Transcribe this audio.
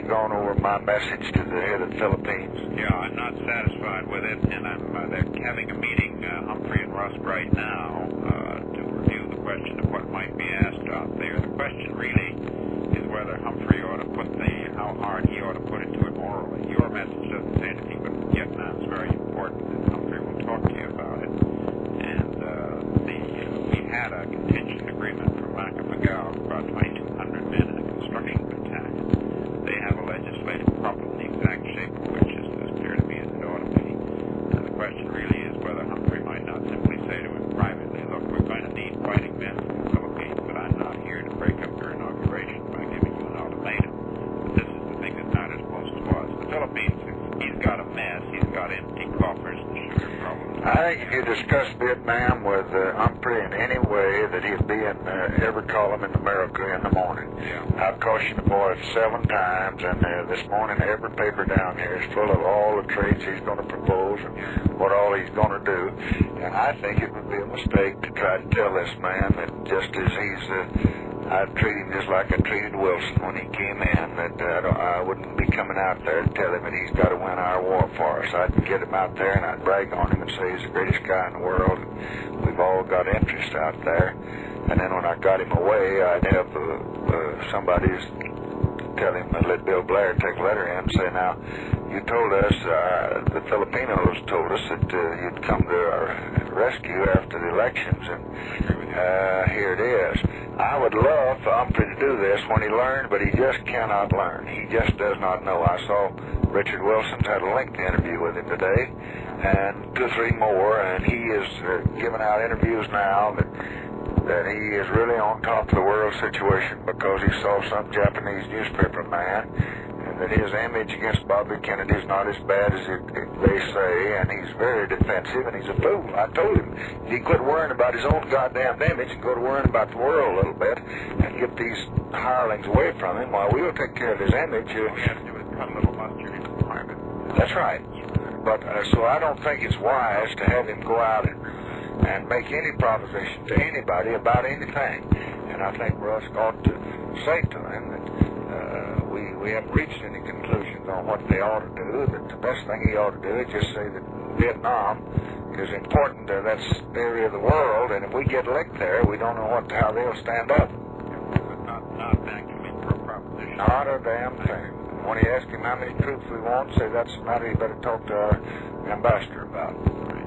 gone over my message to the head of the Philippines? Yeah, I'm not satisfied with it, and they're having a meeting, Humphrey and Rust, right now to review the question of what might be asked out there. The question really is whether Humphrey ought to put how hard he ought to put into it morally. Your message doesn't say anything, but Vietnam is very important, and Humphrey will talk to you about it. And we had a contingent agreement from Macapagal for about 2,200 men in a construction battalion. They have a legislative problem, the exact shape of which is as clear to me as it ought to be. And the question really is whether Humphrey might not simply say to him privately, look, we're going to need fighting men from the Philippines, but I'm not here to break up your inauguration by giving you an ultimatum. But this is the thing that matters most to us. The Philippines, he's got a mess. He's got empty coffers and sugar problems. I think if you discuss Vietnam with Humphrey in any way, that he'd be in every column in America in the morning. Yeah. I've cautioned the boy 7 times, and this morning every paper down here is full of all the trades he's going to propose and what all he's going to do. And I think it would be a mistake to try to tell this man that just as I'd treat him just like I treated Wilson when he came in, that I wouldn't be coming out there to tell him that he's got to win our war for us. I'd get him out there and I'd brag on him and say he's the greatest guy in the world. We've all got interest out there. And then when I got him away, I'd have somebody tell him, let Bill Blair take a letter in and say, now, you told us, the Filipinos told us that you'd come to our rescue after the elections, and here it is. I would love for Humphrey to do this when he learned, but he just cannot learn. He just does not know. I saw Richard Wilson's had a lengthy interview with him today, and 2 or 3 more, and he is giving out interviews now that he is really on top of the world situation because he saw some Japanese newspaper man, and that his image against Bobby Kennedy is not as bad as they say, and he's very defensive, and he's a fool. I told him he quit worrying about his own goddamn image and go to worrying about the world a little bit and get these hirelings away from him while we will take care of his image. All you have to do is cut a little mustard into private. That's right. But so I don't think it's wise to have him go out and make any proposition to anybody about anything. And I think Russ ought to say to him that we haven't reached any conclusions on what they ought to do, that the best thing he ought to do is just say that Vietnam is important to that area of the world, and if we get licked there, we don't know how they'll stand up. Not actually for a proposition. Not a damn thing. When he asks him how many troops we want, say that's a matter you better talk to our ambassador about. Right.